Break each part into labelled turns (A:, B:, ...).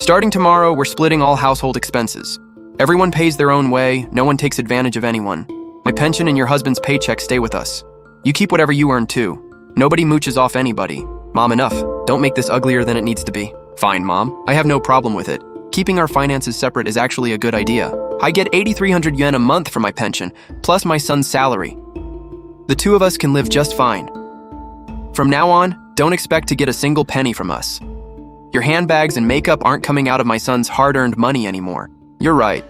A: Starting tomorrow, we're splitting all household expenses. Everyone pays their own way, no one takes advantage of anyone. My pension and your husband's paycheck stay with us. You keep whatever you earn too. Nobody mooches off anybody. Mom, enough. Don't make this uglier than it needs to be. Fine, Mom. I have no problem with it. Keeping our finances separate is actually a good idea. I get 8,300 yuan a month from my pension, plus my son's salary. The two of us can live just fine. From now on, don't expect to get a single penny from us. Your handbags and makeup aren't coming out of my son's hard-earned money anymore. You're right.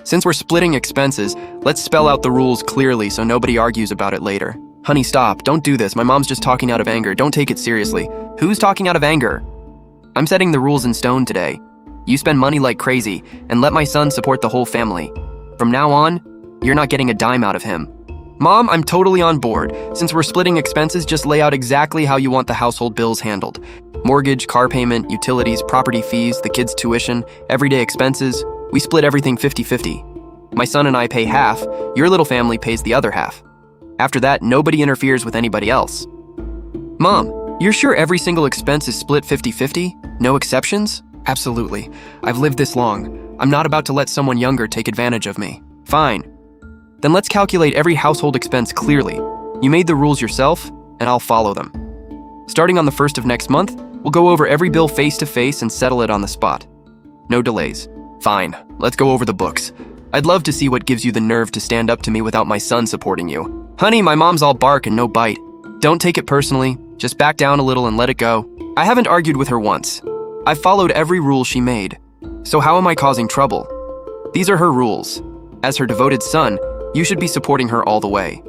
A: Since we're splitting expenses, let's spell out the rules clearly so nobody argues about it later. Honey, stop. Don't do this. My mom's just talking out of anger. Don't take it seriously. Who's talking out of anger? I'm setting the rules in stone today. You spend money like crazy, and let my son support the whole family. From now on, you're not getting a dime out of him. Mom, I'm totally on board. Since we're splitting expenses, just lay out exactly how you want the household bills handled. Mortgage, car payment, utilities, property fees, the kids' tuition, everyday expenses. We split everything 50-50. My son and I pay half, your little family pays the other half. After that, nobody interferes with anybody else. Mom, you're sure every single expense is split 50-50? No exceptions? Absolutely. I've lived this long. I'm not about to let someone younger take advantage of me. Fine. Then let's calculate every household expense clearly. You made the rules yourself, and I'll follow them. Starting on the 1st of next month, we'll go over every bill face-to-face and settle it on the spot. No delays. Fine. Let's go over the books. I'd love to see what gives you the nerve to stand up to me without my son supporting you. Honey, my mom's all bark and no bite. Don't take it personally. Just back down a little and let it go. I haven't argued with her once. I've followed every rule she made. So how am I causing trouble? These are her rules. As her devoted son, you should be supporting her all the way.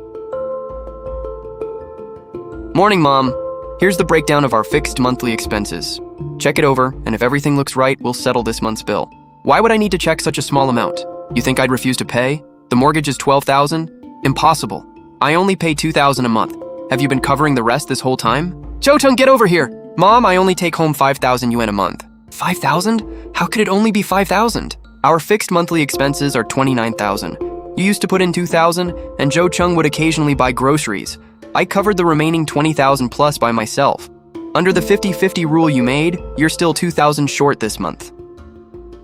A: Morning, Mom. Here's the breakdown of our fixed monthly expenses. Check it over, and if everything looks right, we'll settle this month's bill. Why would I need to check such a small amount? You think I'd refuse to pay? The mortgage is 12,000? Impossible. I only pay 2,000 a month. Have you been covering the rest this whole time? Cho-Chung, get over here! Mom, I only take home 5,000 yuan a month. 5,000? How could it only be 5,000? Our fixed monthly expenses are 29,000. You used to put in 2,000, and Cho-Chung would occasionally buy groceries. I covered the remaining 20,000 plus by myself. Under the 50-50 rule you made, you're still 2,000 short this month.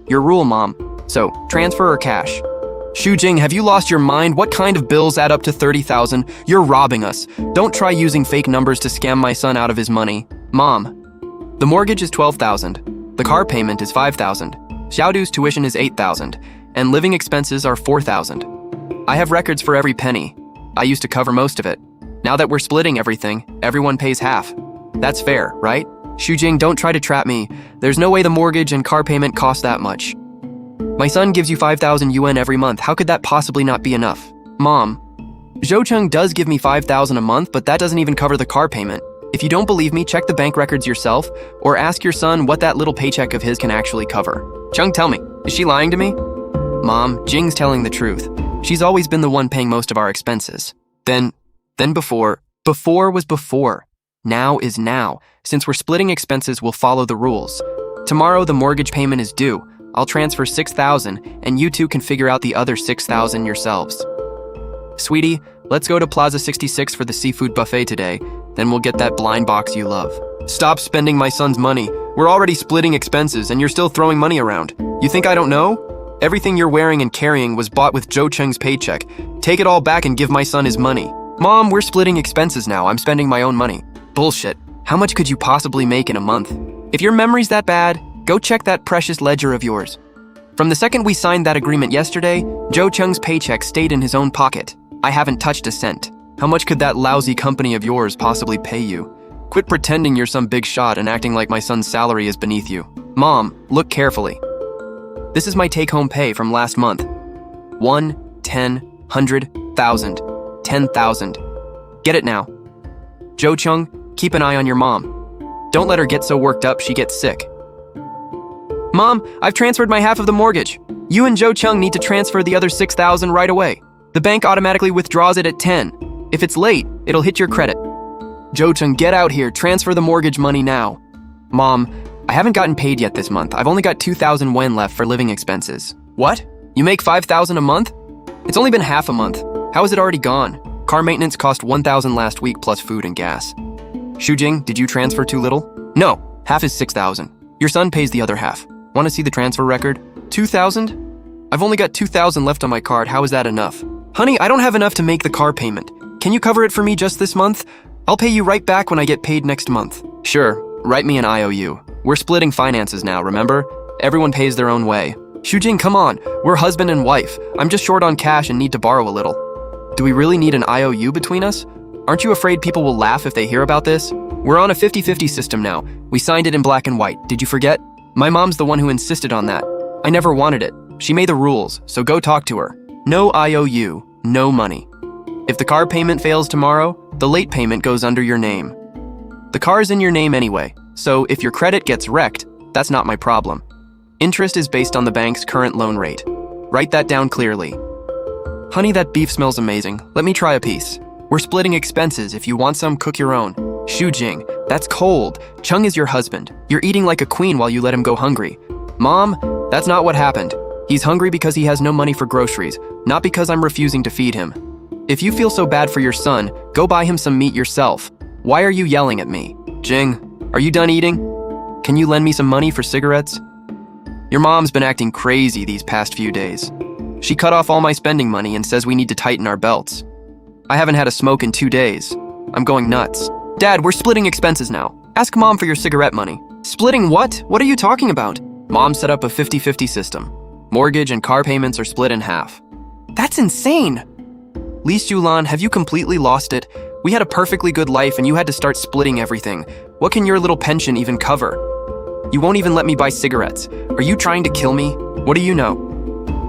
A: Your rule, Mom. So, transfer or cash? Shujing, have you lost your mind? What kind of bills add up to 30,000? You're robbing us. Don't try using fake numbers to scam my son out of his money. Mom, the mortgage is 12,000. The car payment is 5,000. Xiaodu's tuition is 8,000. And living expenses are 4,000. I have records for every penny. I used to cover most of it. Now that we're splitting everything, everyone pays half. That's fair, right? Shujing, don't try to trap me. There's no way the mortgage and car payment cost that much. My son gives you 5,000 yuan every month. How could that possibly not be enough? Mom, Cho-Chung does give me 5,000 a month, but that doesn't even cover the car payment. If you don't believe me, check the bank records yourself, or ask your son what that little paycheck of his can actually cover. Chung, tell me, is she lying to me? Mom, Jing's telling the truth. She's always been the one paying most of our expenses. Then before was before. Now is now. Since we're splitting expenses, we'll follow the rules. Tomorrow, the mortgage payment is due. I'll transfer 6,000, and you two can figure out the other 6,000 yourselves. Sweetie, let's go to Plaza 66 for the seafood buffet today. Then we'll get that blind box you love. Stop spending my son's money. We're already splitting expenses, and you're still throwing money around. You think I don't know? Everything you're wearing and carrying was bought with Cho-Chung's paycheck. Take it all back and give my son his money. Mom, we're splitting expenses now. I'm spending my own money. Bullshit. How much could you possibly make in a month? If your memory's that bad, go check that precious ledger of yours. From the second we signed that agreement yesterday, Cho-Chung's paycheck stayed in his own pocket. I haven't touched a cent. How much could that lousy company of yours possibly pay you? Quit pretending you're some big shot and acting like my son's salary is beneath you. Mom, look carefully. This is my take-home pay from last month. 1, 10, 100, 1,000, 10,000. Get it now. Cho-Chung, keep an eye on your mom. Don't let her get so worked up she gets sick. Mom, I've transferred my half of the mortgage. You and Cho-Chung need to transfer the other 6,000 right away. The bank automatically withdraws it at 10. If it's late, it'll hit your credit. Cho-Chung, get out here. Transfer the mortgage money now. Mom, I haven't gotten paid yet this month. I've only got 2,000 wen left for living expenses. What? You make 5,000 a month? It's only been half a month. How is it already gone? Car maintenance cost 1,000 last week plus food and gas. Shujing, did you transfer too little? No, half is 6,000. Your son pays the other half. Want to see the transfer record? 2,000? I've only got 2,000 left on my card. How is that enough? Honey, I don't have enough to make the car payment. Can you cover it for me just this month? I'll pay you right back when I get paid next month. Sure, write me an IOU. We're splitting finances now, remember? Everyone pays their own way. Shujing, come on. We're husband and wife. I'm just short on cash and need to borrow a little. Do we really need an IOU between us? Aren't you afraid people will laugh if they hear about this? We're on a 50-50 system now. We signed it in black and white. Did you forget? My mom's the one who insisted on that. I never wanted it. She made the rules, so go talk to her. No IOU, no money. If the car payment fails tomorrow, the late payment goes under your name. The car's in your name anyway, so if your credit gets wrecked, that's not my problem. Interest is based on the bank's current loan rate. Write that down clearly. Honey, that beef smells amazing. Let me try a piece. We're splitting expenses. If you want some, cook your own. Shujing, that's cold. Chung is your husband. You're eating like a queen while you let him go hungry. Mom, that's not what happened. He's hungry because he has no money for groceries, not because I'm refusing to feed him. If you feel so bad for your son, go buy him some meat yourself. Why are you yelling at me? Jing, are you done eating? Can you lend me some money for cigarettes? Your mom's been acting crazy these past few days. She cut off all my spending money and says we need to tighten our belts. I haven't had a smoke in 2 days. I'm going nuts. Dad, we're splitting expenses now. Ask Mom for your cigarette money. Splitting what? What are you talking about? Mom set up a 50-50 system. Mortgage and car payments are split in half. That's insane! Li Xulan, have you completely lost it? We had a perfectly good life and you had to start splitting everything. What can your little pension even cover? You won't even let me buy cigarettes. Are you trying to kill me? What do you know?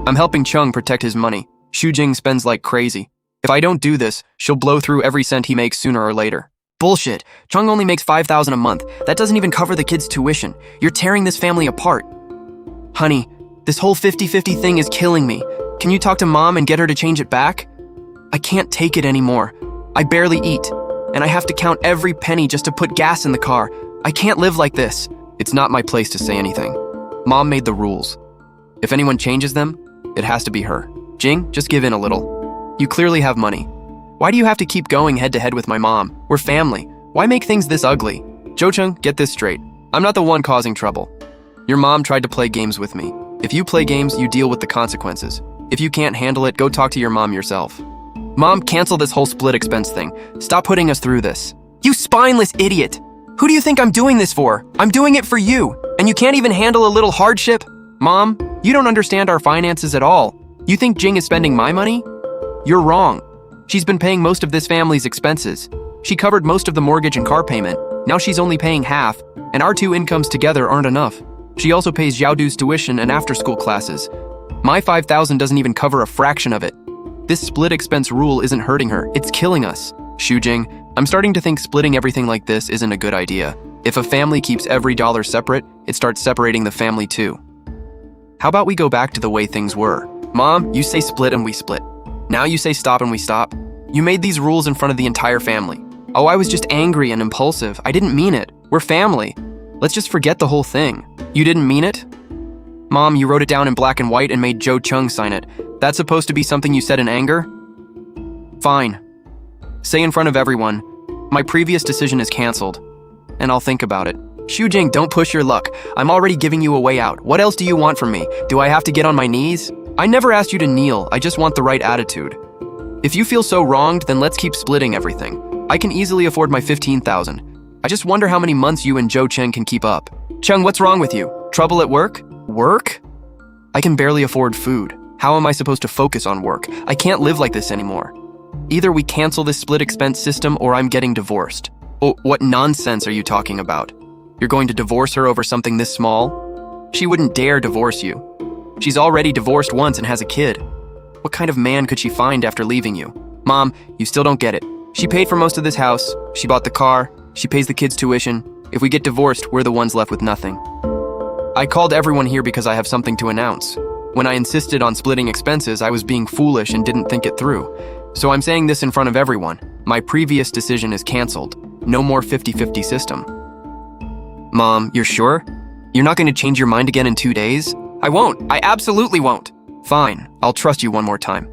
A: I'm helping Chung protect his money. Shujing spends like crazy. If I don't do this, she'll blow through every cent he makes sooner or later. Bullshit. Chung only makes $5,000 a month. That doesn't even cover the kids' tuition. You're tearing this family apart. Honey, this whole 50-50 thing is killing me. Can you talk to Mom and get her to change it back? I can't take it anymore. I barely eat, and I have to count every penny just to put gas in the car. I can't live like this. It's not my place to say anything. Mom made the rules. If anyone changes them, it has to be her. Jing, just give in a little. You clearly have money. Why do you have to keep going head-to-head with my mom? We're family. Why make things this ugly? Jo-chung, get this straight. I'm not the one causing trouble. Your mom tried to play games with me. If you play games, you deal with the consequences. If you can't handle it, go talk to your mom yourself. Mom, cancel this whole split expense thing. Stop putting us through this. You spineless idiot! Who do you think I'm doing this for? I'm doing it for you, and you can't even handle a little hardship? Mom, you don't understand our finances at all. You think Jing is spending my money? You're wrong. She's been paying most of this family's expenses. She covered most of the mortgage and car payment. Now she's only paying half, and our two incomes together aren't enough. She also pays Xiaodu's tuition and after-school classes. My $5,000 doesn't even cover a fraction of it. This split expense rule isn't hurting her, it's killing us. Shujing, I'm starting to think splitting everything like this isn't a good idea. If a family keeps every dollar separate, it starts separating the family too. How about we go back to the way things were? Mom, you say split and we split. Now you say stop and we stop. You made these rules in front of the entire family. Oh, I was just angry and impulsive. I didn't mean it. We're family. Let's just forget the whole thing. You didn't mean it? Mom, you wrote it down in black and white and made Jo-chung sign it. That's supposed to be something you said in anger? Fine. Say in front of everyone, my previous decision is canceled, and I'll think about it. Shujing, don't push your luck. I'm already giving you a way out. What else do you want from me? Do I have to get on my knees? I never asked you to kneel. I just want the right attitude. If you feel so wronged, then let's keep splitting everything. I can easily afford my 15,000. I just wonder how many months you and Jo-chen can keep up. Chung, what's wrong with you? Trouble at work? Work? I can barely afford food. How am I supposed to focus on work? I can't live like this anymore. Either we cancel this split expense system or I'm getting divorced. Oh, what nonsense are you talking about? You're going to divorce her over something this small? She wouldn't dare divorce you. She's already divorced once and has a kid. What kind of man could she find after leaving you? Mom, you still don't get it. She paid for most of this house, she bought the car, she pays the kids' tuition. If we get divorced, we're the ones left with nothing. I called everyone here because I have something to announce. When I insisted on splitting expenses, I was being foolish and didn't think it through. So I'm saying this in front of everyone. My previous decision is canceled. No more 50-50 system. Mom, you're sure? You're not going to change your mind again in 2 days? I won't. I absolutely won't. Fine, I'll trust you one more time.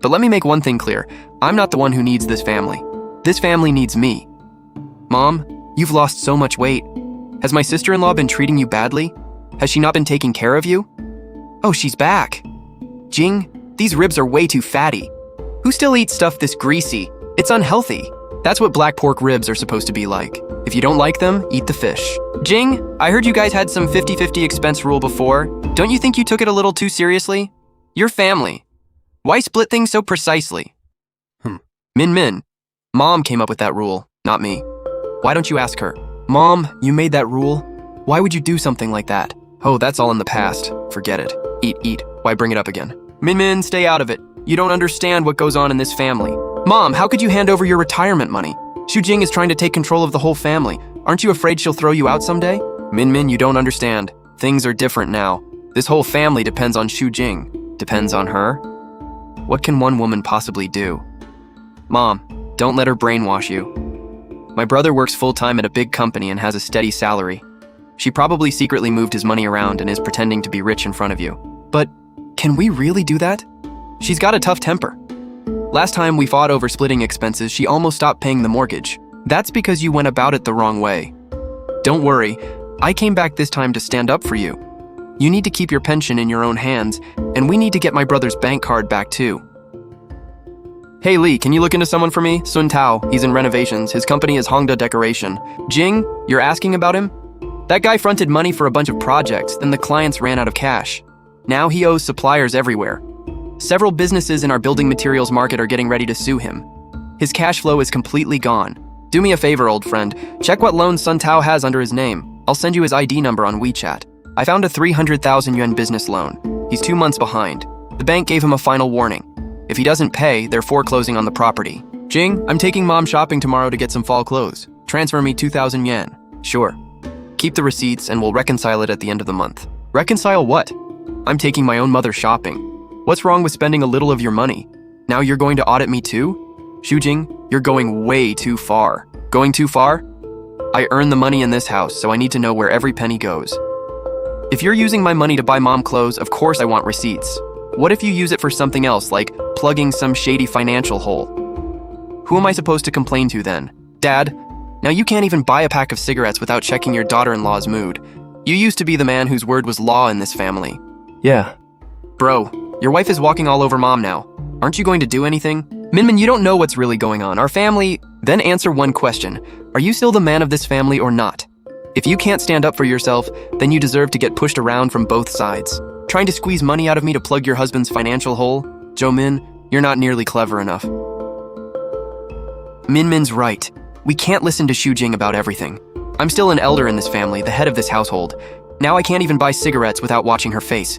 A: But let me make one thing clear. I'm not the one who needs this family. This family needs me. Mom, you've lost so much weight. Has my sister-in-law been treating you badly? Has she not been taking care of you? Oh, she's back. Jing, these ribs are way too fatty. Who still eats stuff this greasy? It's unhealthy. That's what black pork ribs are supposed to be like. If you don't like them, eat the fish. Jing, I heard you guys had some 50-50 expense rule before. Don't you think you took it a little too seriously? Your family. Why split things so precisely? Min, Mom came up with that rule, not me. Why don't you ask her? Mom, you made that rule? Why would you do something like that? Oh, that's all in the past. Forget it. Eat. Why bring it up again? Min, stay out of it. You don't understand what goes on in this family. Mom, how could you hand over your retirement money? Xu Jing is trying to take control of the whole family. Aren't you afraid she'll throw you out someday? Min, you don't understand. Things are different now. This whole family depends on Xu Jing. Depends on her? What can one woman possibly do? Mom, don't let her brainwash you. My brother works full-time at a big company and has a steady salary. She probably secretly moved his money around and is pretending to be rich in front of you. But can we really do that? She's got a tough temper. Last time we fought over splitting expenses, she almost stopped paying the mortgage. That's because you went about it the wrong way. Don't worry, I came back this time to stand up for you. You need to keep your pension in your own hands, and we need to get my brother's bank card back too. Hey Li, can you look into someone for me? Sun Tao, he's in renovations. His company is Hongda Decoration. Jing, you're asking about him? That guy fronted money for a bunch of projects, then the clients ran out of cash. Now he owes suppliers everywhere. Several businesses in our building materials market are getting ready to sue him. His cash flow is completely gone. Do me a favor, old friend. Check what loans Sun Tao has under his name. I'll send you his ID number on WeChat. I found a 300,000 yuan business loan. He's 2 months behind. The bank gave him a final warning. If he doesn't pay, they're foreclosing on the property. Jing, I'm taking Mom shopping tomorrow to get some fall clothes. Transfer me 2,000 yen. Sure. Keep the receipts and we'll reconcile it at the end of the month. Reconcile what? I'm taking my own mother shopping. What's wrong with spending a little of your money? Now you're going to audit me too? Xu Jing, you're going way too far. Going too far? I earn the money in this house, so I need to know where every penny goes. If you're using my money to buy Mom clothes, of course I want receipts. What if you use it for something else, like plugging some shady financial hole? Who am I supposed to complain to then? Dad? Now you can't even buy a pack of cigarettes without checking your daughter-in-law's mood. You used to be the man whose word was law in this family. Yeah. Bro, your wife is walking all over Mom now. Aren't you going to do anything? Min, you don't know what's really going on. Our family... Then answer one question. Are you still the man of this family or not? If you can't stand up for yourself, then you deserve to get pushed around from both sides. Trying to squeeze money out of me to plug your husband's financial hole? Zhou Min, you're not nearly clever enough. Min's right. We can't listen to Xu Jing about everything. I'm still an elder in this family, the head of this household. Now I can't even buy cigarettes without watching her face.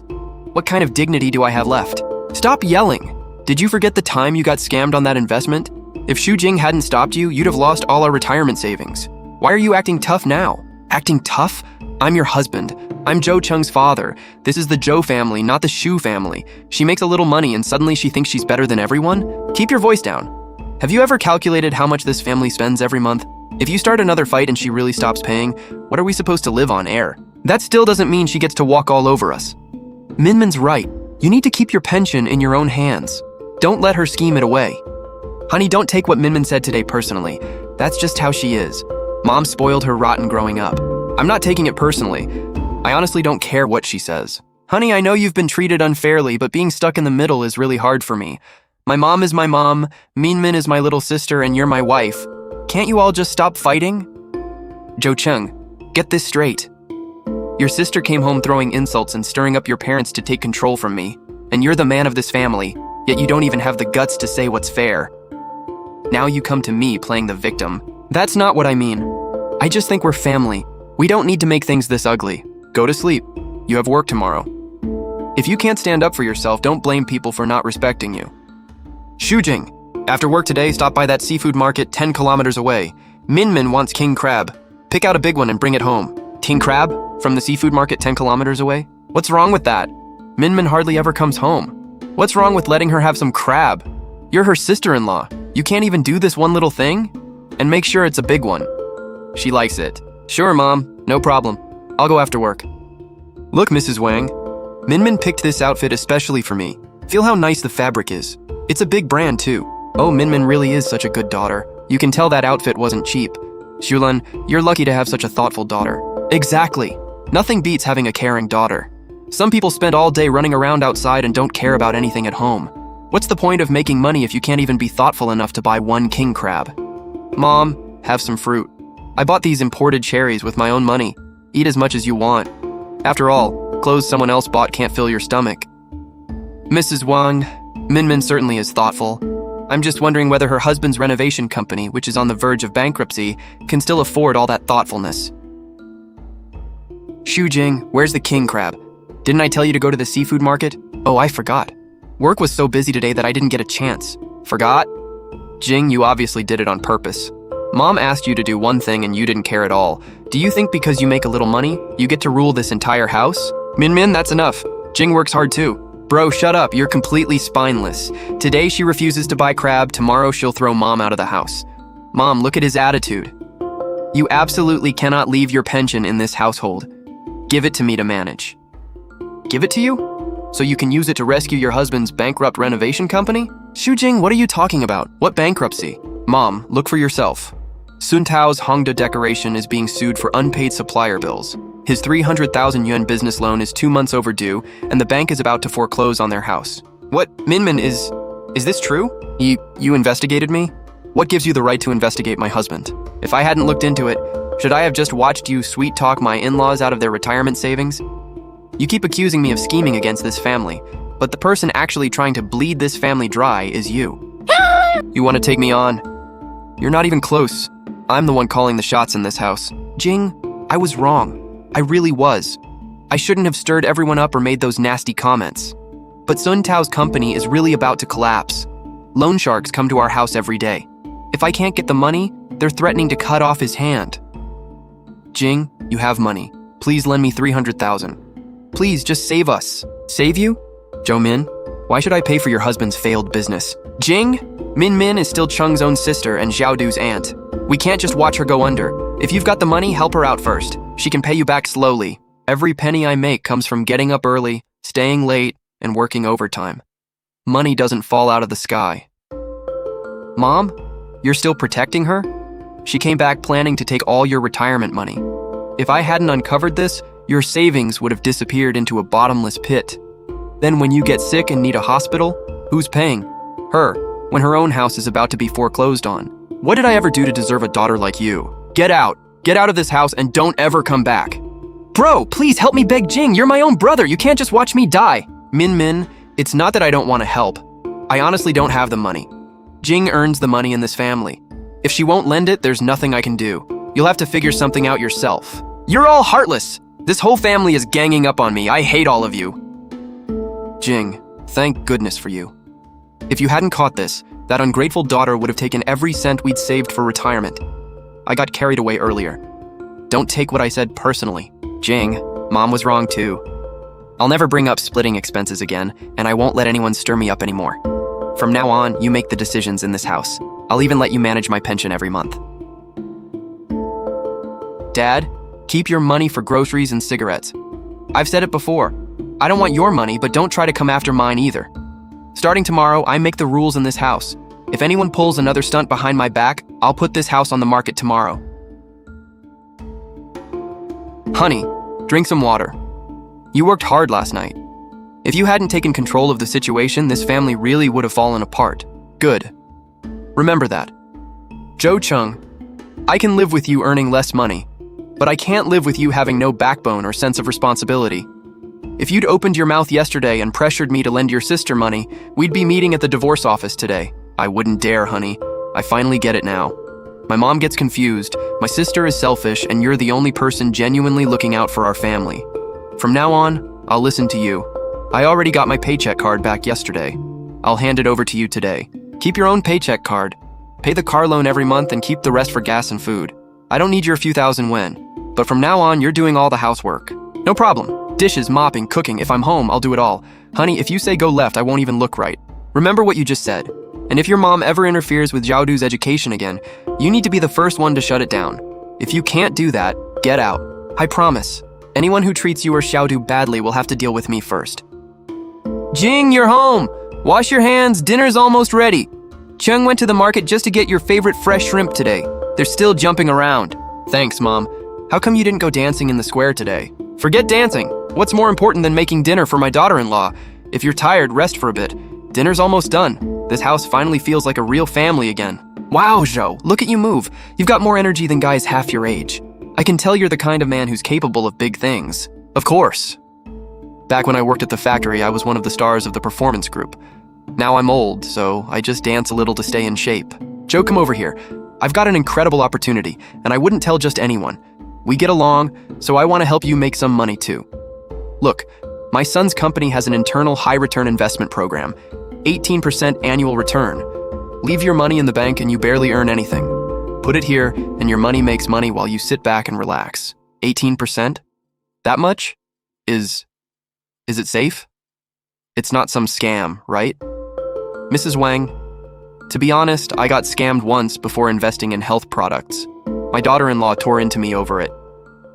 A: What kind of dignity do I have left? Stop yelling! Did you forget the time you got scammed on that investment? If Xu Jing hadn't stopped you, you'd have lost all our retirement savings. Why are you acting tough now? Acting tough? I'm your husband. I'm Zhou Cheng's father. This is the Zhou family, not the Xu family. She makes a little money and suddenly she thinks she's better than everyone? Keep your voice down. Have you ever calculated how much this family spends every month? If you start another fight and she really stops paying, what are we supposed to live on air? That still doesn't mean she gets to walk all over us. Min's right. You need to keep your pension in your own hands. Don't let her scheme it away. Honey, don't take what Min said today personally. That's just how she is. Mom spoiled her rotten growing up. I'm not taking it personally. I honestly don't care what she says. Honey, I know you've been treated unfairly, but being stuck in the middle is really hard for me. My mom is my mom, Min is my little sister, and you're my wife. Can't you all just stop fighting? Zhou Cheng, get this straight. Your sister came home throwing insults and stirring up your parents to take control from me, and you're the man of this family, yet you don't even have the guts to say what's fair. Now you come to me playing the victim. That's not what I mean. I just think we're family. We don't need to make things this ugly. Go to sleep. You have work tomorrow. If you can't stand up for yourself, don't blame people for not respecting you. Xu Jing, after work today, stop by that seafood market 10 kilometers away. Min wants king crab. Pick out a big one and bring it home. King crab? From the seafood market 10 kilometers away? What's wrong with that? Min hardly ever comes home. What's wrong with letting her have some crab? You're her sister-in-law. You can't even do this one little thing? And make sure it's a big one. She likes it. Sure, Mom. No problem. I'll go after work. Look, Mrs. Wang. Min picked this outfit especially for me. Feel how nice the fabric is. It's a big brand, too. Oh, Min really is such a good daughter. You can tell that outfit wasn't cheap. Xulun, you're lucky to have such a thoughtful daughter. Exactly. Nothing beats having a caring daughter. Some people spend all day running around outside and don't care about anything at home. What's the point of making money if you can't even be thoughtful enough to buy one king crab? Mom, have some fruit. I bought these imported cherries with my own money. Eat as much as you want. After all, clothes someone else bought can't fill your stomach. Mrs. Wang, Minmin certainly is thoughtful. I'm just wondering whether her husband's renovation company, which is on the verge of bankruptcy, can still afford all that thoughtfulness. Xu Jing, where's the king crab? Didn't I tell you to go to the seafood market? Oh, I forgot. Work was so busy today that I didn't get a chance. Forgot? Jing, you obviously did it on purpose. Mom asked you to do one thing and you didn't care at all. Do you think because you make a little money, you get to rule this entire house? Min, that's enough. Jing works hard too. Bro, shut up, you're completely spineless. Today she refuses to buy crab, tomorrow she'll throw Mom out of the house. Mom, look at his attitude. You absolutely cannot leave your pension in this household. Give it to me to manage. Give it to you? So you can use it to rescue your husband's bankrupt renovation company? Xu Jing, what are you talking about? What bankruptcy? Mom, look for yourself. Sun Tao's Hongda Decoration is being sued for unpaid supplier bills. His 300,000 yuan business loan is 2 months overdue, and the bank is about to foreclose on their house. What, Minmin, is this true? You investigated me? What gives you the right to investigate my husband? If I hadn't looked into it, should I have just watched you sweet-talk my in-laws out of their retirement savings? You keep accusing me of scheming against this family, but the person actually trying to bleed this family dry is you. You want to take me on? You're not even close. I'm the one calling the shots in this house. Jing, I was wrong. I really was. I shouldn't have stirred everyone up or made those nasty comments. But Sun Tao's company is really about to collapse. Loan sharks come to our house every day. If I can't get the money, they're threatening to cut off his hand. Jing, you have money. Please lend me 300,000. Please, just save us. Save you? Zhou Min, why should I pay for your husband's failed business? Jing, Min is still Cheng's own sister and Xiaodu's aunt. We can't just watch her go under. If you've got the money, help her out first. She can pay you back slowly. Every penny I make comes from getting up early, staying late, and working overtime. Money doesn't fall out of the sky. Mom, you're still protecting her? She came back planning to take all your retirement money. If I hadn't uncovered this, your savings would have disappeared into a bottomless pit. Then when you get sick and need a hospital, who's paying? Her, when her own house is about to be foreclosed on. What did I ever do to deserve a daughter like you? Get out! Get out of this house and don't ever come back. Bro, please help me beg Jing. You're my own brother. You can't just watch me die. Min, it's not that I don't want to help. I honestly don't have the money. Jing earns the money in this family. If she won't lend it, there's nothing I can do. You'll have to figure something out yourself. You're all heartless. This whole family is ganging up on me. I hate all of you. Jing, thank goodness for you. If you hadn't caught this, that ungrateful daughter would have taken every cent we'd saved for retirement. I got carried away earlier. Don't take what I said personally. Jing, Mom was wrong too. I'll never bring up splitting expenses again, and I won't let anyone stir me up anymore. From now on, you make the decisions in this house. I'll even let you manage my pension every month. Dad, keep your money for groceries and cigarettes. I've said it before. I don't want your money, but don't try to come after mine either. Starting tomorrow, I make the rules in this house. If anyone pulls another stunt behind my back, I'll put this house on the market tomorrow. Honey, drink some water. You worked hard last night. If you hadn't taken control of the situation, this family really would have fallen apart. Good. Remember that. Zhou Cheng, I can live with you earning less money, but I can't live with you having no backbone or sense of responsibility. If you'd opened your mouth yesterday and pressured me to lend your sister money, we'd be meeting at the divorce office today. I wouldn't dare, honey. I finally get it now. My mom gets confused, my sister is selfish, and you're the only person genuinely looking out for our family. From now on, I'll listen to you. I already got my paycheck card back yesterday. I'll hand it over to you today. Keep your own paycheck card. Pay the car loan every month and keep the rest for gas and food. I don't need your few thousand yuan, but from now on, you're doing all the housework. No problem. Dishes, mopping, cooking. If I'm home, I'll do it all. Honey, if you say go left, I won't even look right. Remember what you just said. And if your mom ever interferes with Xiaodu's education again, you need to be the first one to shut it down. If you can't do that, get out. I promise. Anyone who treats you or Xiaodu badly will have to deal with me first. Jing, you're home! Wash your hands, dinner's almost ready. Cheng went to the market just to get your favorite fresh shrimp today. They're still jumping around. Thanks, Mom. How come you didn't go dancing in the square today? Forget dancing. What's more important than making dinner for my daughter-in-law? If you're tired, rest for a bit. Dinner's almost done. This house finally feels like a real family again. Wow, Zhou, look at you move. You've got more energy than guys half your age. I can tell you're the kind of man who's capable of big things. Of course. Back when I worked at the factory, I was one of the stars of the performance group. Now I'm old, so I just dance a little to stay in shape. Zhou, come over here. I've got an incredible opportunity, and I wouldn't tell just anyone. We get along, so I want to help you make some money too. Look, my son's company has an internal high-return investment program, 18% annual return. Leave your money in the bank and you barely earn anything. Put it here, and your money makes money while you sit back and relax. 18%? That much? Is it safe? It's not some scam, right? Mrs. Wang, to be honest, I got scammed once before investing in health products. My daughter-in-law tore into me over it.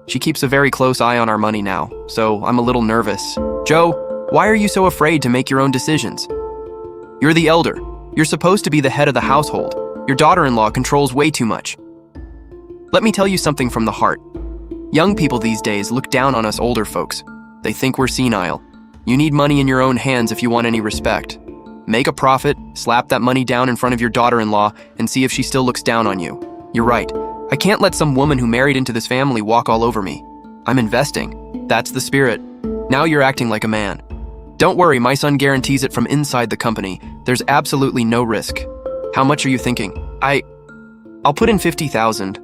A: She keeps a very close eye on our money now, so I'm a little nervous. Zhou, why are you so afraid to make your own decisions? You're the elder. You're supposed to be the head of the household. Your daughter-in-law controls way too much. Let me tell you something from the heart. Young people these days look down on us older folks. They think we're senile. You need money in your own hands if you want any respect. Make a profit, slap that money down in front of your daughter-in-law, and see if she still looks down on you. You're right. I can't let some woman who married into this family walk all over me. I'm investing. That's the spirit. Now you're acting like a man. Don't worry, my son guarantees it from inside the company. There's absolutely no risk. How much are you thinking? I'll put in 50,000.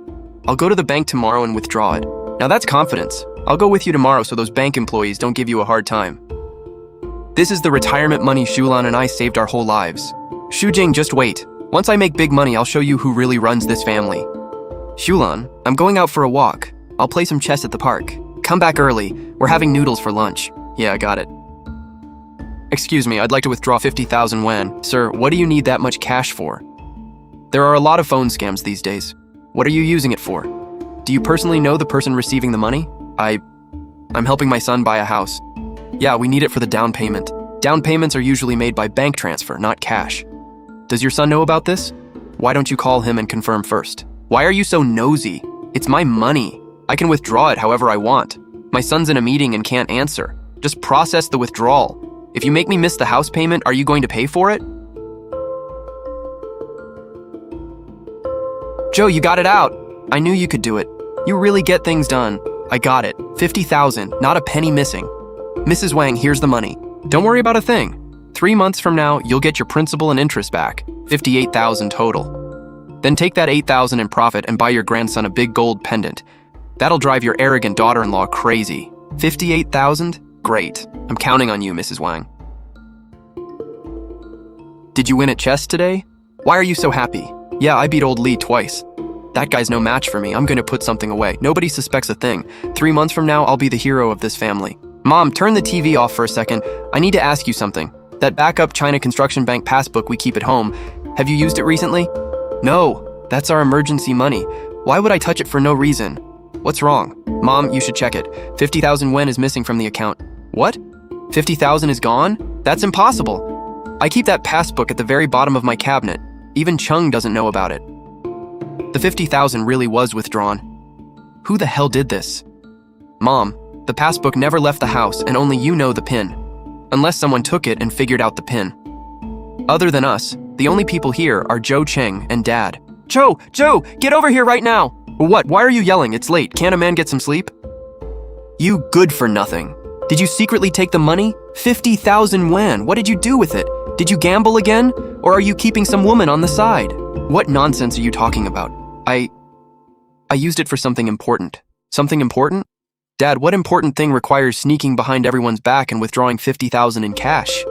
A: I'll go to the bank tomorrow and withdraw it. Now that's confidence. I'll go with you tomorrow so those bank employees don't give you a hard time. This is the retirement money Shulan and I saved our whole lives. Shujing, just wait. Once I make big money, I'll show you who really runs this family. Shulan, I'm going out for a walk. I'll play some chess at the park. Come back early. We're having noodles for lunch. Yeah, I got it. Excuse me, I'd like to withdraw 50,000 yuan. Sir, what do you need that much cash for? There are a lot of phone scams these days. What are you using it for? Do you personally know the person receiving the money? I'm helping my son buy a house. Yeah, we need it for the down payment. Down payments are usually made by bank transfer, not cash. Does your son know about this? Why don't you call him and confirm first? Why are you so nosy? It's my money. I can withdraw it however I want. My son's in a meeting and can't answer. Just process the withdrawal. If you make me miss the house payment, are you going to pay for it? Zhou, you got it out. I knew you could do it. You really get things done. I got it. 50,000, not a penny missing. Mrs. Wang, here's the money. Don't worry about a thing. 3 months from now, you'll get your principal and interest back. 58,000 total. Then take that 8,000 in profit and buy your grandson a big gold pendant. That'll drive your arrogant daughter-in-law crazy. 58,000? Great. I'm counting on you, Mrs. Wang. Did you win at chess today? Why are you so happy? Yeah, I beat old Li twice. That guy's no match for me. I'm going to put something away. Nobody suspects a thing. 3 months from now, I'll be the hero of this family. Mom, turn the TV off for a second. I need to ask you something. That backup China Construction Bank passbook we keep at home, have you used it recently? No, that's our emergency money. Why would I touch it for no reason? What's wrong? Mom, you should check it. 50,000 yuan is missing from the account. What? 50,000 is gone? That's impossible. I keep that passbook at the very bottom of my cabinet. Even Chung doesn't know about it. The 50,000 really was withdrawn. Who the hell did this? Mom, the passbook never left the house and only you know the PIN. Unless someone took it and figured out the PIN. Other than us, the only people here are Zhou Cheng and Dad. Zhou, get over here right now! What? Why are you yelling? It's late. Can't a man get some sleep? You good for nothing. Did you secretly take the money? 50,000 yuan. What did you do with it? Did you gamble again? Or are you keeping some woman on the side? What nonsense are you talking about? I used it for something important. Something important? Dad, what important thing requires sneaking behind everyone's back and withdrawing 50,000 in cash?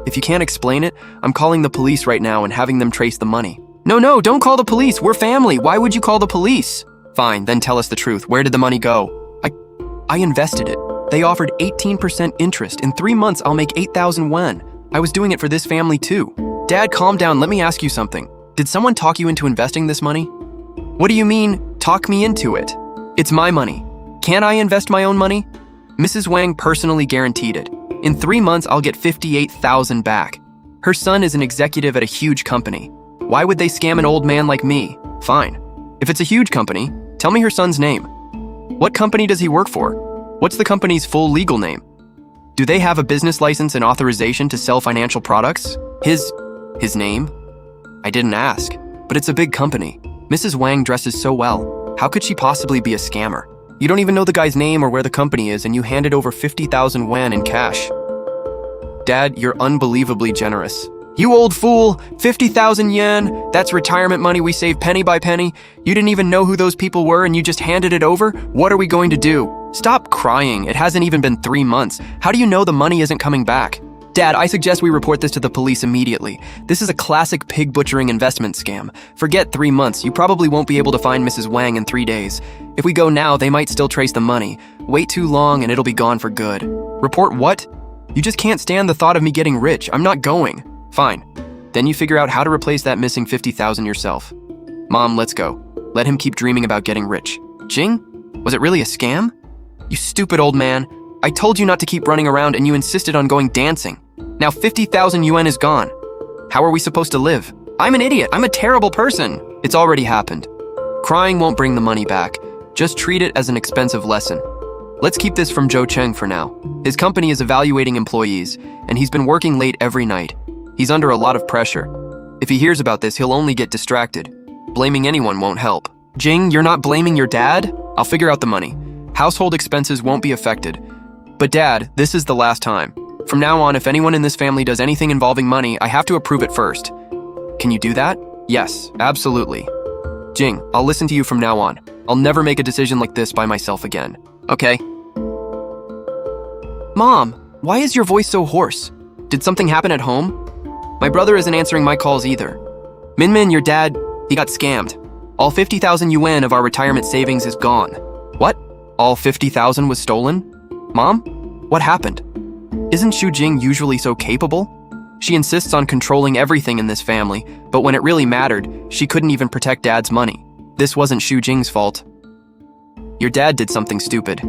A: If you can't explain it, I'm calling the police right now and having them trace the money. No, don't call the police. We're family. Why would you call the police? Fine, then tell us the truth. Where did the money go? I invested it. They offered 18% interest. In 3 months, I'll make 8,000 yuan. I was doing it for this family too. Dad, calm down. Let me ask you something. Did someone talk you into investing this money? What do you mean, talk me into it? It's my money. Can't I invest my own money? Mrs. Wang personally guaranteed it. In 3 months, I'll get 58,000 back. Her son is an executive at a huge company. Why would they scam an old man like me? Fine. If it's a huge company, tell me her son's name. What company does he work for? What's the company's full legal name? Do they have a business license and authorization to sell financial products? His name? I didn't ask, but it's a big company. Mrs. Wang dresses so well. How could she possibly be a scammer? You don't even know the guy's name or where the company is, and you handed over 50,000 yuan in cash. Dad, you're unbelievably generous. You old fool! 50,000 yen? That's retirement money we saved penny by penny. You didn't even know who those people were and you just handed it over? What are we going to do? Stop crying. It hasn't even been 3 months. How do you know the money isn't coming back? Dad, I suggest we report this to the police immediately. This is a classic pig butchering investment scam. Forget 3 months. You probably won't be able to find Mrs. Wang in 3 days. If we go now, they might still trace the money. Wait too long and it'll be gone for good. Report what? You just can't stand the thought of me getting rich. I'm not going. Fine. Then you figure out how to replace that missing 50,000 yourself. Mom, let's go. Let him keep dreaming about getting rich. Jing? Was it really a scam? You stupid old man. I told you not to keep running around and you insisted on going dancing. Now 50,000 yuan is gone. How are we supposed to live? I'm an idiot. I'm a terrible person. It's already happened. Crying won't bring the money back. Just treat it as an expensive lesson. Let's keep this from Joe Cheng for now. His company is evaluating employees, and he's been working late every night. He's under a lot of pressure. If he hears about this, he'll only get distracted. Blaming anyone won't help. Jing, you're not blaming your dad? I'll figure out the money. Household expenses won't be affected. But Dad, this is the last time. From now on, if anyone in this family does anything involving money, I have to approve it first. Can you do that? Yes, absolutely. Jing, I'll listen to you from now on. I'll never make a decision like this by myself again. Okay? Mom, why is your voice so hoarse? Did something happen at home? My brother isn't answering my calls either. Min, your dad, he got scammed. All 50,000 yuan of our retirement savings is gone. What? All 50,000 was stolen? Mom? What happened? Isn't Xu Jing usually so capable? She insists on controlling everything in this family, but when it really mattered, she couldn't even protect Dad's money. This wasn't Xu Jing's fault. Your dad did something stupid.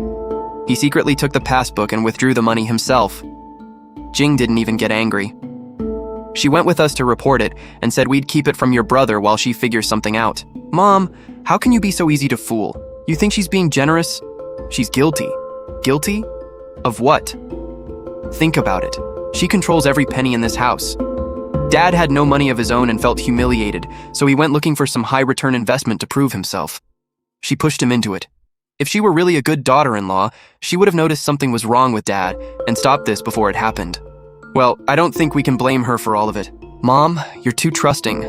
A: He secretly took the passbook and withdrew the money himself. Jing didn't even get angry. She went with us to report it and said we'd keep it from your brother while she figures something out. Mom, how can you be so easy to fool? You think she's being generous? She's guilty. Guilty? Of what? Think about it. She controls every penny in this house. Dad had no money of his own and felt humiliated, so he went looking for some high-return investment to prove himself. She pushed him into it. If she were really a good daughter-in-law, she would have noticed something was wrong with Dad and stopped this before it happened. Well, I don't think we can blame her for all of it. Mom, you're too trusting.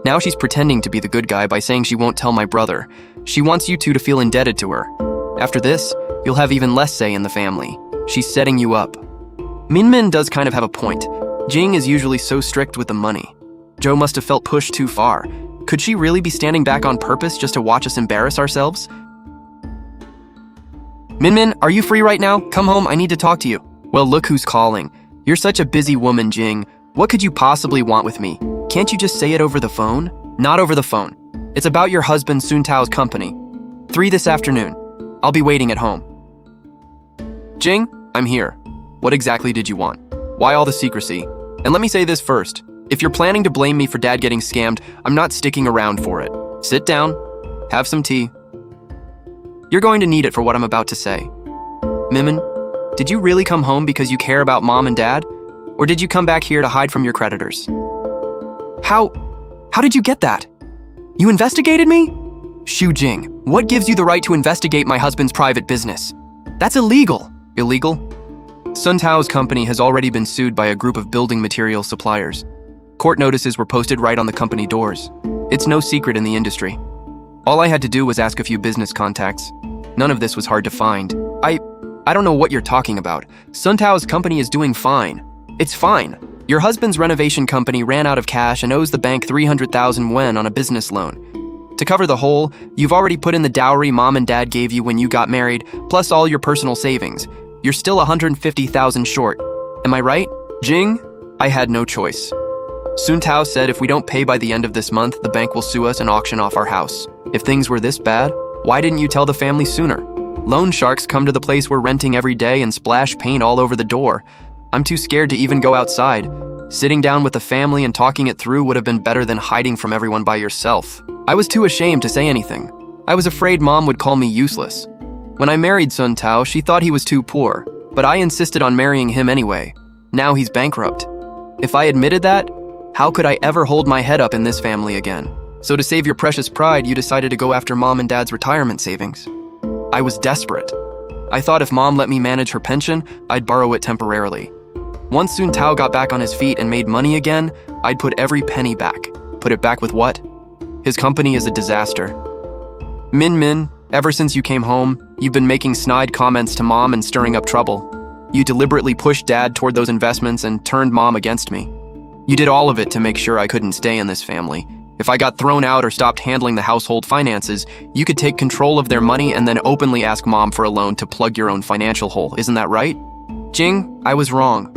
A: Now she's pretending to be the good guy by saying she won't tell my brother. She wants you two to feel indebted to her. After this, you'll have even less say in the family. She's setting you up. Min does kind of have a point. Jing is usually so strict with the money. Joe must have felt pushed too far. Could she really be standing back on purpose just to watch us embarrass ourselves? Min, are you free right now? Come home, I need to talk to you. Well, look who's calling. You're such a busy woman, Jing. What could you possibly want with me? Can't you just say it over the phone? Not over the phone. It's about your husband Sun Tao's company. 3 this afternoon. I'll be waiting at home. Jing, I'm here. What exactly did you want? Why all the secrecy? And let me say this first. If you're planning to blame me for Dad getting scammed, I'm not sticking around for it. Sit down, have some tea. You're going to need it for what I'm about to say. Min, did you really come home because you care about Mom and Dad? Or did you come back here to hide from your creditors? How did you get that? You investigated me? Xu Jing, what gives you the right to investigate my husband's private business? That's illegal. Illegal? Sun Tao's company has already been sued by a group of building material suppliers. Court notices were posted right on the company doors. It's no secret in the industry. All I had to do was ask a few business contacts. None of this was hard to find. I don't know what you're talking about. Sun Tao's company is doing fine. It's fine. Your husband's renovation company ran out of cash and owes the bank 300,000 yuan on a business loan. To cover the hole, you've already put in the dowry Mom and Dad gave you when you got married, plus all your personal savings. You're still 150,000 short. Am I right? Jing, I had no choice. Sun Tao said if we don't pay by the end of this month, the bank will sue us and auction off our house. If things were this bad, why didn't you tell the family sooner? Loan sharks come to the place we're renting every day and splash paint all over the door. I'm too scared to even go outside. Sitting down with the family and talking it through would have been better than hiding from everyone by yourself. I was too ashamed to say anything. I was afraid Mom would call me useless. When I married Sun Tao, she thought he was too poor, but I insisted on marrying him anyway. Now he's bankrupt. If I admitted that, how could I ever hold my head up in this family again? So to save your precious pride, you decided to go after Mom and Dad's retirement savings. I was desperate. I thought if Mom let me manage her pension, I'd borrow it temporarily. Once Sun Tao got back on his feet and made money again, I'd put every penny back. Put it back with what? His company is a disaster. Min, ever since you came home, you've been making snide comments to Mom and stirring up trouble. You deliberately pushed Dad toward those investments and turned Mom against me. You did all of it to make sure I couldn't stay in this family. If I got thrown out or stopped handling the household finances, you could take control of their money and then openly ask Mom for a loan to plug your own financial hole. Isn't that right? Jing, I was wrong.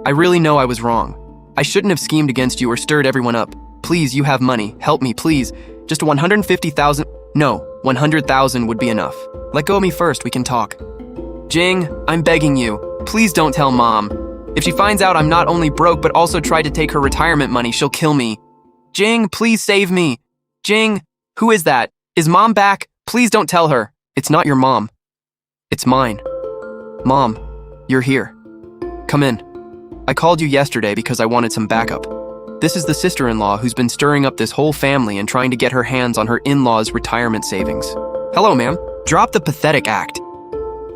A: I really know I was wrong. I shouldn't have schemed against you or stirred everyone up. Please, you have money. Help me, please. Just 150,000. No, 100,000 would be enough. Let go of me first, we can talk. Jing, I'm begging you. Please don't tell Mom. If she finds out I'm not only broke but also tried to take her retirement money, she'll kill me. Jing, please save me. Jing, who is that? Is Mom back? Please don't tell her. It's not your mom. It's mine. Mom, you're here. Come in. I called you yesterday because I wanted some backup. This is the sister-in-law who's been stirring up this whole family and trying to get her hands on her in-laws' retirement savings. Hello, ma'am. Drop the pathetic act.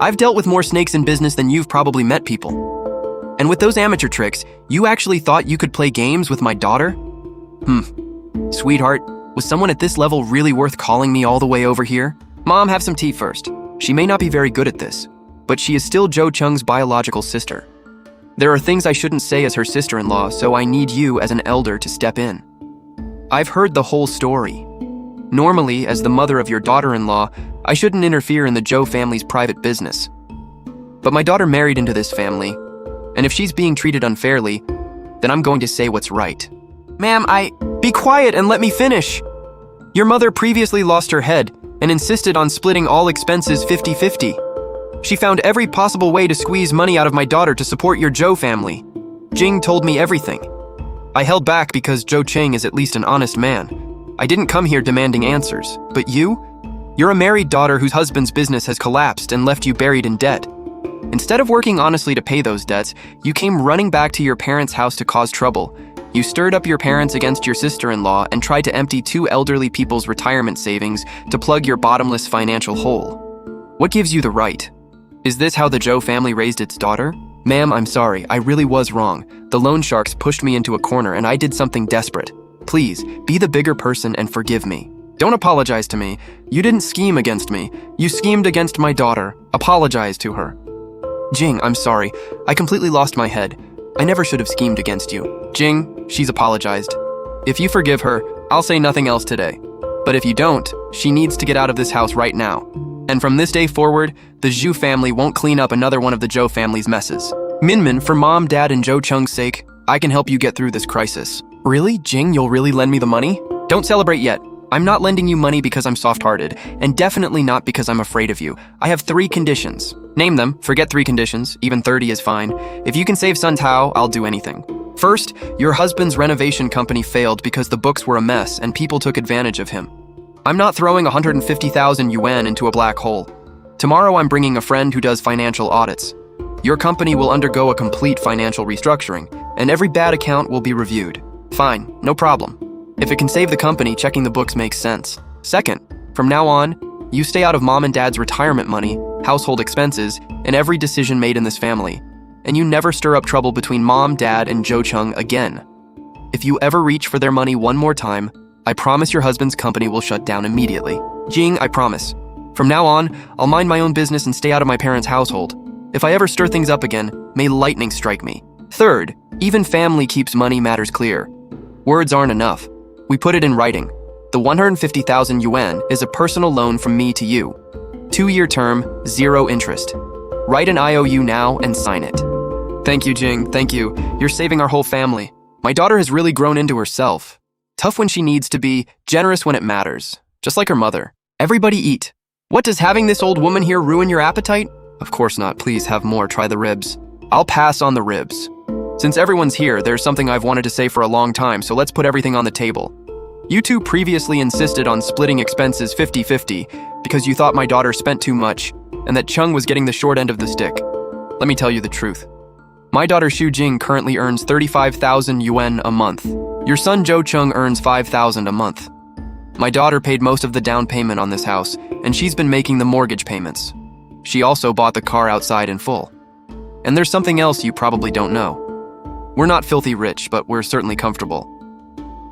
A: I've dealt with more snakes in business than you've probably met people. And with those amateur tricks, you actually thought you could play games with my daughter? Sweetheart, was someone at this level really worth calling me all the way over here? Mom, have some tea first. She may not be very good at this, but she is still Joe Chung's biological sister. There are things I shouldn't say as her sister-in-law, so I need you as an elder to step in. I've heard the whole story. Normally, as the mother of your daughter-in-law, I shouldn't interfere in the Joe family's private business. But my daughter married into this family, and if she's being treated unfairly, then I'm going to say what's right. Ma'am, Be quiet and let me finish! Your mother previously lost her head and insisted on splitting all expenses 50-50. She found every possible way to squeeze money out of my daughter to support your Joe family. Jing told me everything. I held back because Joe Chang is at least an honest man. I didn't come here demanding answers. But you? You're a married daughter whose husband's business has collapsed and left you buried in debt. Instead of working honestly to pay those debts, you came running back to your parents' house to cause trouble. You stirred up your parents against your sister-in-law and tried to empty two elderly people's retirement savings to plug your bottomless financial hole. What gives you the right? Is this how the Joe family raised its daughter? Ma'am, I'm sorry, I really was wrong. The loan sharks pushed me into a corner and I did something desperate. Please, be the bigger person and forgive me. Don't apologize to me. You didn't scheme against me. You schemed against my daughter. Apologize to her. Jing, I'm sorry. I completely lost my head. I never should have schemed against you. Jing, she's apologized. If you forgive her, I'll say nothing else today. But if you don't, she needs to get out of this house right now. And from this day forward, the Zhu family won't clean up another one of the Zhou family's messes. Min, for Mom, Dad, and Joe Chung's sake, I can help you get through this crisis. Really? Jing, you'll really lend me the money? Don't celebrate yet. I'm not lending you money because I'm soft-hearted, and definitely not because I'm afraid of you. I have 3 conditions. Name them, forget 3 conditions, even 30 is fine. If you can save Sun Tao, I'll do anything. First, your husband's renovation company failed because the books were a mess and people took advantage of him. I'm not throwing 150,000 yuan into a black hole. Tomorrow I'm bringing a friend who does financial audits. Your company will undergo a complete financial restructuring, and every bad account will be reviewed. Fine, no problem. If it can save the company, checking the books makes sense. Second, from now on, you stay out of Mom and Dad's retirement money, household expenses, and every decision made in this family. And you never stir up trouble between Mom, Dad, and Joe Chung again. If you ever reach for their money one more time, I promise your husband's company will shut down immediately. Jing, I promise. From now on, I'll mind my own business and stay out of my parents' household. If I ever stir things up again, may lightning strike me. Third, even family keeps money matters clear. Words aren't enough. We put it in writing. The 150,000 yuan is a personal loan from me to you. 2-year term, 0 interest. Write an IOU now and sign it. Thank you, Jing, thank you. You're saving our whole family. My daughter has really grown into herself. Tough when she needs to be, generous when it matters. Just like her mother. Everybody eat. What, does having this old woman here ruin your appetite? Of course not, please have more, try the ribs. I'll pass on the ribs. Since everyone's here, there's something I've wanted to say for a long time, so let's put everything on the table. You two previously insisted on splitting expenses 50-50 because you thought my daughter spent too much. and that Chung was getting the short end of the stick. Let me tell you the truth. My daughter Xu Jing currently earns 35,000 yuan a month. Your son Zhou Chung earns 5,000 a month. My daughter paid most of the down payment on this house, and she's been making the mortgage payments. She also bought the car outside in full. And there's something else you probably don't know. We're not filthy rich, but we're certainly comfortable.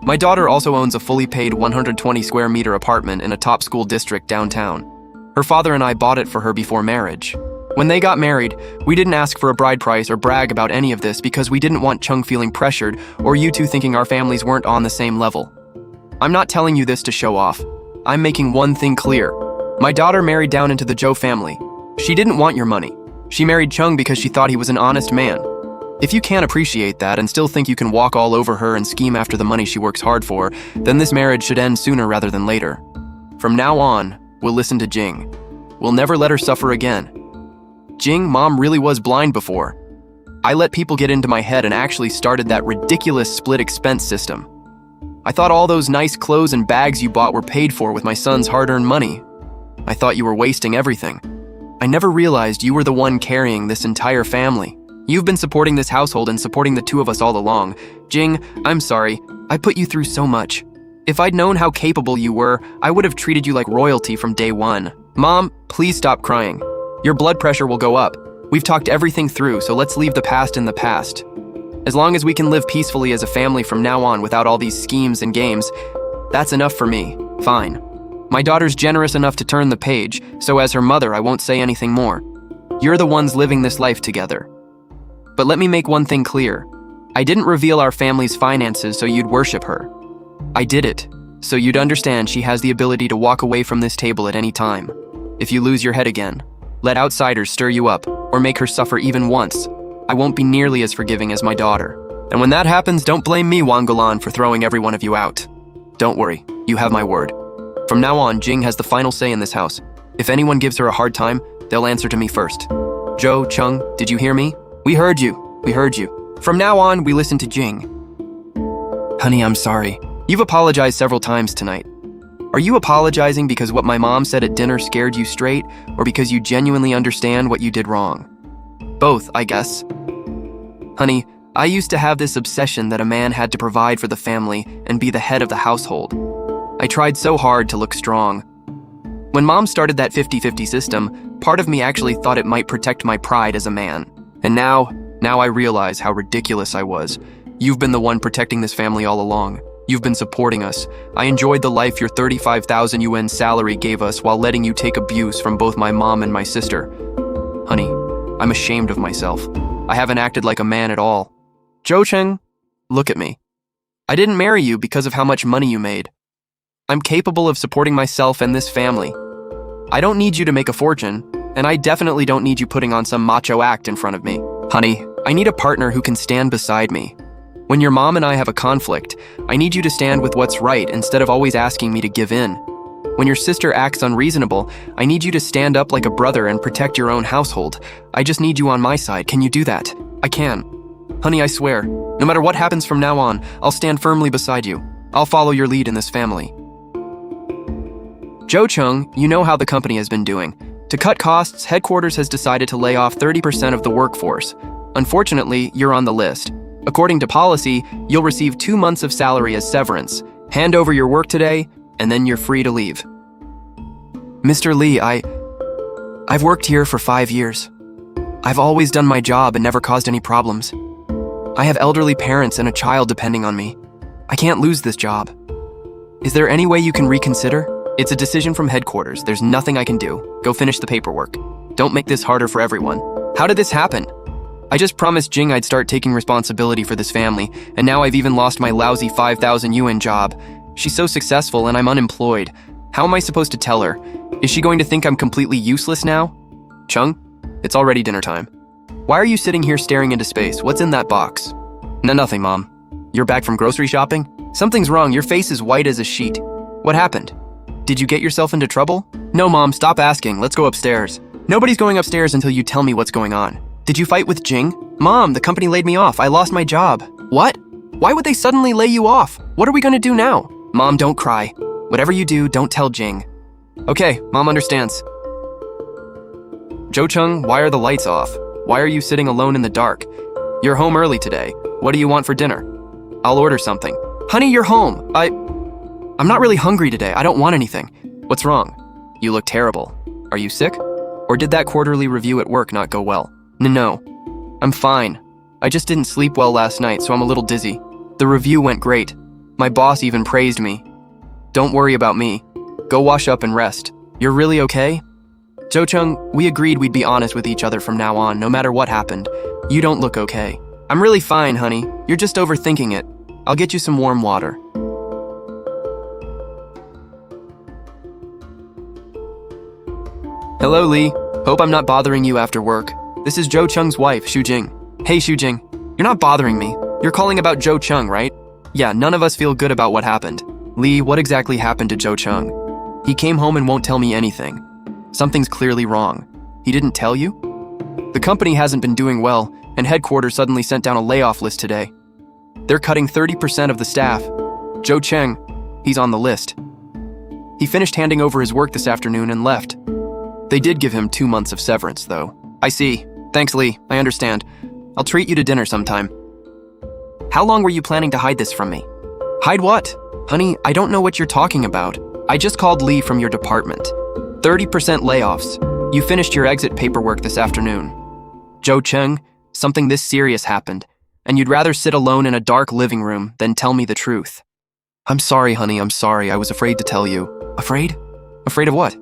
A: My daughter also owns a fully paid 120 square meter apartment in a top school district downtown. Her father and I bought it for her before marriage. When they got married, we didn't ask for a bride price or brag about any of this because we didn't want Chung feeling pressured or you two thinking our families weren't on the same level. I'm not telling you this to show off. I'm making one thing clear. My daughter married down into the Zhou family. She didn't want your money. She married Chung because she thought he was an honest man. If you can't appreciate that and still think you can walk all over her and scheme after the money she works hard for, then this marriage should end sooner rather than later. From now on, we'll listen to Jing. We'll never let her suffer again. Jing, Mom really was blind before. I let people get into my head and actually started that ridiculous split expense system. I thought all those nice clothes and bags you bought were paid for with my son's hard-earned money. I thought you were wasting everything. I never realized you were the one carrying this entire family. You've been supporting this household and supporting the two of us all along. Jing, I'm sorry. I put you through so much. If I'd known how capable you were, I would have treated you like royalty from day one. Mom, please stop crying. Your blood pressure will go up. We've talked everything through, so let's leave the past in the past. As long as we can live peacefully as a family from now on without all these schemes and games, that's enough for me. Fine. My daughter's generous enough to turn the page, so as her mother, I won't say anything more. You're the ones living this life together. But let me make one thing clear. I didn't reveal our family's finances so you'd worship her. I did it, so you'd understand she has the ability to walk away from this table at any time. If you lose your head again, let outsiders stir you up, or make her suffer even once, I won't be nearly as forgiving as my daughter. And when that happens, don't blame me, Wang Gulan, for throwing every one of you out. Don't worry, you have my word. From now on, Jing has the final say in this house. If anyone gives her a hard time, they'll answer to me first. Zhou, Chung, did you hear me? We heard you. We heard you. From now on, we listen to Jing. Honey, I'm sorry. You've apologized several times tonight. Are you apologizing because what my mom said at dinner scared you straight, or because you genuinely understand what you did wrong? Both, I guess. Honey, I used to have this obsession that a man had to provide for the family and be the head of the household. I tried so hard to look strong. When Mom started that 50-50 system, part of me actually thought it might protect my pride as a man. And now I realize how ridiculous I was. You've been the one protecting this family all along. You've been supporting us. I enjoyed the life your 35,000 yuan salary gave us while letting you take abuse from both my mom and my sister. Honey, I'm ashamed of myself. I haven't acted like a man at all. Zhou Cheng, look at me. I didn't marry you because of how much money you made. I'm capable of supporting myself and this family. I don't need you to make a fortune, and I definitely don't need you putting on some macho act in front of me. Honey, I need a partner who can stand beside me. When your mom and I have a conflict, I need you to stand with what's right instead of always asking me to give in. When your sister acts unreasonable, I need you to stand up like a brother and protect your own household. I just need you on my side. Can you do that? I can. Honey, I swear, no matter what happens from now on, I'll stand firmly beside you. I'll follow your lead in this family. Zhou Chung, you know how the company has been doing. To cut costs, headquarters has decided to lay off 30% of the workforce. Unfortunately, you're on the list. According to policy, you'll receive 2 months of salary as severance. Hand over your work today, and then you're free to leave. Mr. Lee, I've worked here for 5 years. I've always done my job and never caused any problems. I have elderly parents and a child depending on me. I can't lose this job. Is there any way you can reconsider? It's a decision from headquarters. There's nothing I can do. Go finish the paperwork. Don't make this harder for everyone. How did this happen? I just promised Jing I'd start taking responsibility for this family, and now I've even lost my lousy 5,000 yuan job. She's so successful and I'm unemployed. How am I supposed to tell her? Is she going to think I'm completely useless now? Chung, it's already dinner time. Why are you sitting here staring into space? What's in that box? Nothing, Mom. You're back from grocery shopping? Something's wrong. Your face is white as a sheet. What happened? Did you get yourself into trouble? No, Mom, stop asking. Let's go upstairs. Nobody's going upstairs until you tell me what's going on. Did you fight with Jing? Mom, the company laid me off. I lost my job. What? Why would they suddenly lay you off? What are we going to do now? Mom, don't cry. Whatever you do, don't tell Jing. Okay, Mom understands. Jo Chung, why are the lights off? Why are you sitting alone in the dark? You're home early today. What do you want for dinner? I'll order something. Honey, you're home. I'm not really hungry today. I don't want anything. What's wrong? You look terrible. Are you sick? Or did that quarterly review at work not go well? No. I'm fine. I just didn't sleep well last night, so I'm a little dizzy. The review went great. My boss even praised me. Don't worry about me. Go wash up and rest. You're really okay? Jo Chung, we agreed we'd be honest with each other from now on, no matter what happened. You don't look okay. I'm really fine, honey. You're just overthinking it. I'll get you some warm water. Hello, Lee. Hope I'm not bothering you after work. This is Jo Chung's wife, Shu Jing. Hey, Shu Jing. You're not bothering me. You're calling about Jo Chung, right? Yeah, none of us feel good about what happened. Lee, what exactly happened to Jo Chung? He came home and won't tell me anything. Something's clearly wrong. He didn't tell you? The company hasn't been doing well, and headquarters suddenly sent down a layoff list today. They're cutting 30% of the staff. Jo Cheng, he's on the list. He finished handing over his work this afternoon and left. They did give him 2 months of severance, though. I see. Thanks, Lee. I understand. I'll treat you to dinner sometime. How long were you planning to hide this from me? Hide what? Honey, I don't know what you're talking about. I just called Lee from your department. 30% layoffs. You finished your exit paperwork this afternoon. Jo Cheng, something this serious happened, and you'd rather sit alone in a dark living room than tell me the truth. I'm sorry, honey, I'm sorry. I was afraid to tell you. Afraid? Afraid of what?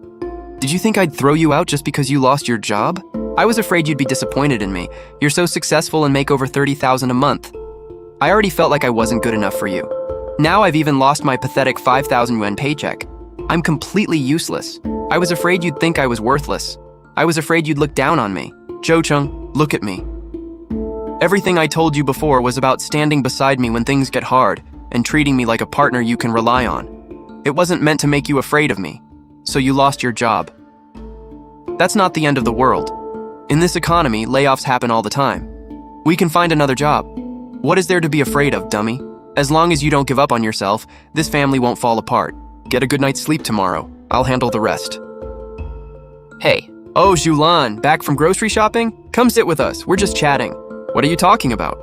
A: Did you think I'd throw you out just because you lost your job? I was afraid you'd be disappointed in me. You're so successful and make over $30,000 a month. I already felt like I wasn't good enough for you. Now I've even lost my pathetic 5,000 yuan paycheck. I'm completely useless. I was afraid you'd think I was worthless. I was afraid you'd look down on me. Jo Chung, look at me. Everything I told you before was about standing beside me when things get hard and treating me like a partner you can rely on. It wasn't meant to make you afraid of me, so you lost your job. That's not the end of the world. In this economy, layoffs happen all the time. We can find another job. What is there to be afraid of, dummy? As long as you don't give up on yourself, this family won't fall apart. Get a good night's sleep tomorrow. I'll handle the rest. Hey. Oh, Zhulan, back from grocery shopping? Come sit with us. We're just chatting. What are you talking about?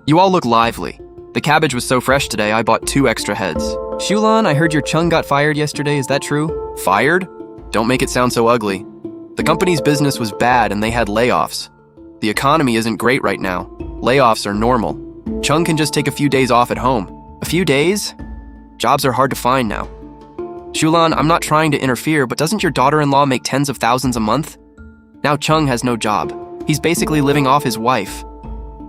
A: You all look lively. The cabbage was so fresh today, I bought 2 extra heads. Shulan, I heard your Chung got fired yesterday. Is that true? Fired? Don't make it sound so ugly. The company's business was bad and they had layoffs. The economy isn't great right now. Layoffs are normal. Chung can just take a few days off at home. A few days? Jobs are hard to find now. Shulan, I'm not trying to interfere, but doesn't your daughter-in-law make tens of thousands a month? Now Chung has no job. He's basically living off his wife.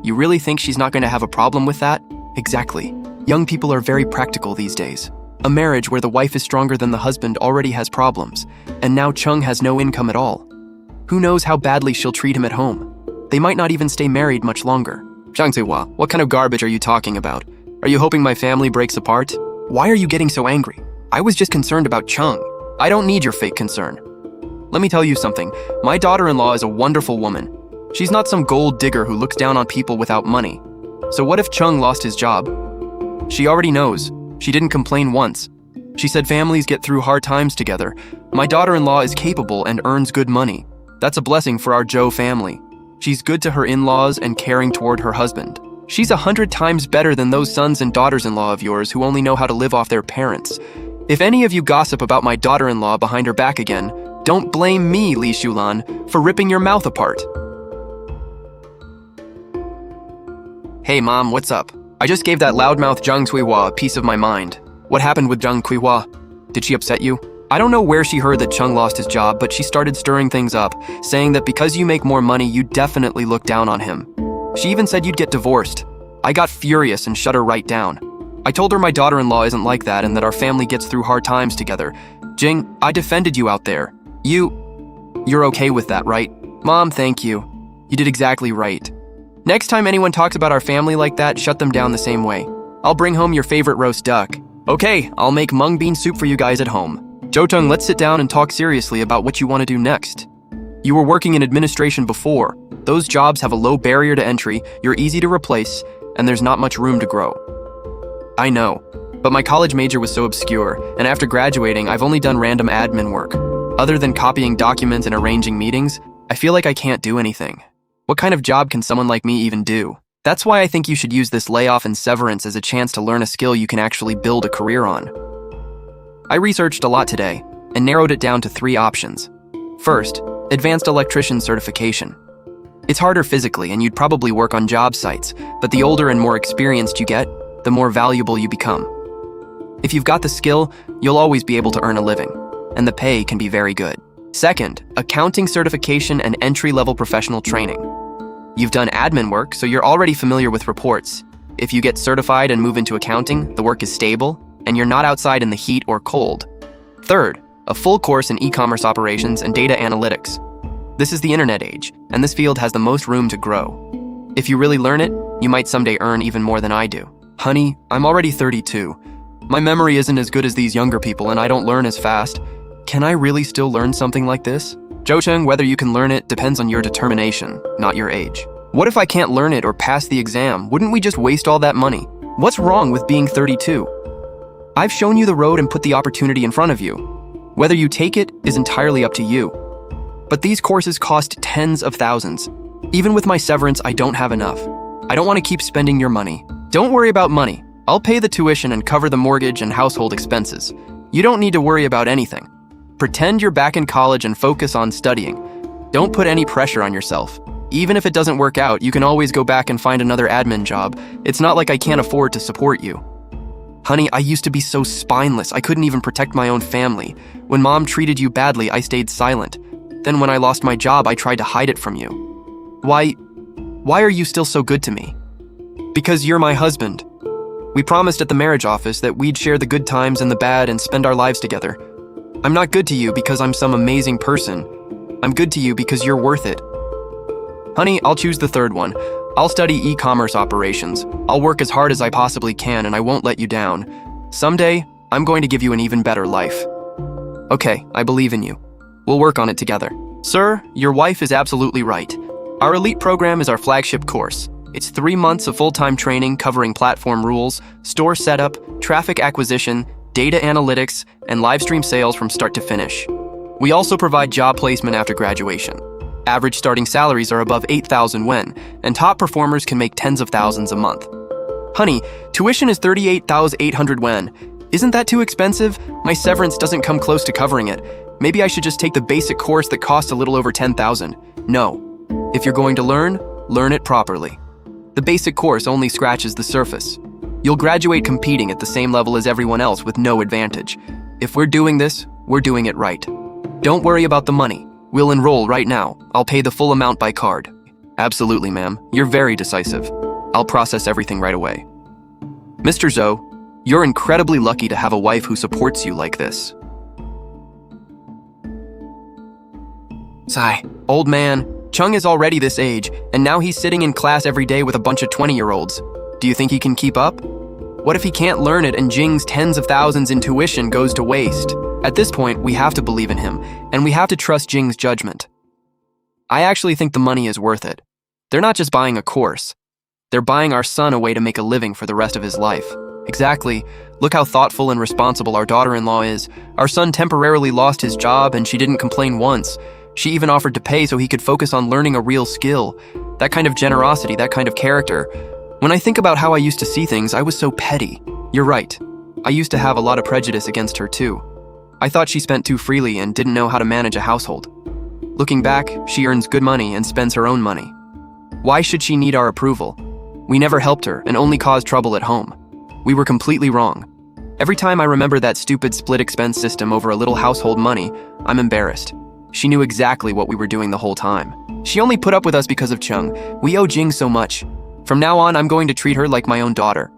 A: You really think she's not going to have a problem with that? Exactly. Young people are very practical these days. A marriage where the wife is stronger than the husband already has problems, and now Chung has no income at all. Who knows how badly she'll treat him at home? They might not even stay married much longer. Zhang Zihua, what kind of garbage are you talking about? Are you hoping my family breaks apart? Why are you getting so angry? I was just concerned about Chung. I don't need your fake concern. Let me tell you something. My daughter-in-law is a wonderful woman. She's not some gold digger who looks down on people without money. So what if Chung lost his job? She already knows. She didn't complain once. She said families get through hard times together. My daughter-in-law is capable and earns good money. That's a blessing for our Zhou family. She's good to her in-laws and caring toward her husband. She's 100 times better than those sons and daughters-in-law of yours who only know how to live off their parents. If any of you gossip about my daughter-in-law behind her back again, don't blame me, Li Shulan, for ripping your mouth apart. Hey Mom, what's up? I just gave that loudmouth Zhang Cuihua a piece of my mind. What happened with Zhang Cuihua? Did she upset you? I don't know where she heard that Chung lost his job, but she started stirring things up, saying that because you make more money, you definitely look down on him. She even said you'd get divorced. I got furious and shut her right down. I told her my daughter-in-law isn't like that and that our family gets through hard times together. Jing, I defended you out there. You're okay with that, right? Mom, thank you. You did exactly right. Next time anyone talks about our family like that, shut them down the same way. I'll bring home your favorite roast duck. Okay, I'll make mung bean soup for you guys at home. Jotung, let's sit down and talk seriously about what you want to do next. You were working in administration before. Those jobs have a low barrier to entry, you're easy to replace, and there's not much room to grow. I know, but my college major was so obscure, and after graduating, I've only done random admin work. Other than copying documents and arranging meetings, I feel like I can't do anything. What kind of job can someone like me even do? That's why I think you should use this layoff and severance as a chance to learn a skill you can actually build a career on. I researched a lot today and narrowed it down to 3 options. First, advanced electrician certification. It's harder physically and you'd probably work on job sites, but the older and more experienced you get, the more valuable you become. If you've got the skill, you'll always be able to earn a living, and the pay can be very good. Second, accounting certification and entry-level professional training. You've done admin work, so you're already familiar with reports. If you get certified and move into accounting, the work is stable, and you're not outside in the heat or cold. Third, a full course in e-commerce operations and data analytics. This is the internet age, and this field has the most room to grow. If you really learn it, you might someday earn even more than I do. Honey, I'm already 32. My memory isn't as good as these younger people, and I don't learn as fast. Can I really still learn something like this? Jo Chang, whether you can learn it depends on your determination, not your age. What if I can't learn it or pass the exam? Wouldn't we just waste all that money? What's wrong with being 32? I've shown you the road and put the opportunity in front of you. Whether you take it is entirely up to you. But these courses cost tens of thousands. Even with my severance, I don't have enough. I don't want to keep spending your money. Don't worry about money. I'll pay the tuition and cover the mortgage and household expenses. You don't need to worry about anything. Pretend you're back in college and focus on studying. Don't put any pressure on yourself. Even if it doesn't work out, you can always go back and find another admin job. It's not like I can't afford to support you. Honey, I used to be so spineless, I couldn't even protect my own family. When Mom treated you badly, I stayed silent. Then when I lost my job, I tried to hide it from you. Why are you still so good to me? Because you're my husband. We promised at the marriage office that we'd share the good times and the bad and spend our lives together. I'm not good to you because I'm some amazing person. I'm good to you because you're worth it. Honey, I'll choose the third one. I'll study e-commerce operations. I'll work as hard as I possibly can and I won't let you down. Someday, I'm going to give you an even better life. Okay, I believe in you. We'll work on it together. Sir, your wife is absolutely right. Our elite program is our flagship course. It's 3 months of full-time training covering platform rules, store setup, traffic acquisition, data analytics, and live stream sales from start to finish. We also provide job placement after graduation. Average starting salaries are above 8,000 yuan, and top performers can make tens of thousands a month. Honey, tuition is 38,800 yuan. Isn't that too expensive? My severance doesn't come close to covering it. Maybe I should just take the basic course that costs a little over 10,000. No. If you're going to learn it properly. The basic course only scratches the surface. You'll graduate competing at the same level as everyone else with no advantage. If we're doing this, we're doing it right. Don't worry about the money. We'll enroll right now. I'll pay the full amount by card. Absolutely, ma'am. You're very decisive. I'll process everything right away. Mr. Zhou, you're incredibly lucky to have a wife who supports you like this. Sigh. Old man, Chung is already this age, and now he's sitting in class every day with a bunch of 20-year-olds. Do you think he can keep up? What if he can't learn it and Jing's tens of thousands in tuition goes to waste? At this point, we have to believe in him, and we have to trust Jing's judgment. I actually think the money is worth it. They're not just buying a course. They're buying our son a way to make a living for the rest of his life. Exactly. Look how thoughtful and responsible our daughter-in-law is. Our son temporarily lost his job, and she didn't complain once. She even offered to pay so he could focus on learning a real skill. That kind of generosity, that kind of character. When I think about how I used to see things, I was so petty. You're right. I used to have a lot of prejudice against her too. I thought she spent too freely and didn't know how to manage a household. Looking back, she earns good money and spends her own money. Why should she need our approval? We never helped her and only caused trouble at home. We were completely wrong. Every time I remember that stupid split expense system over a little household money, I'm embarrassed. She knew exactly what we were doing the whole time. She only put up with us because of Chung. We owe Jing so much. From now on, I'm going to treat her like my own daughter.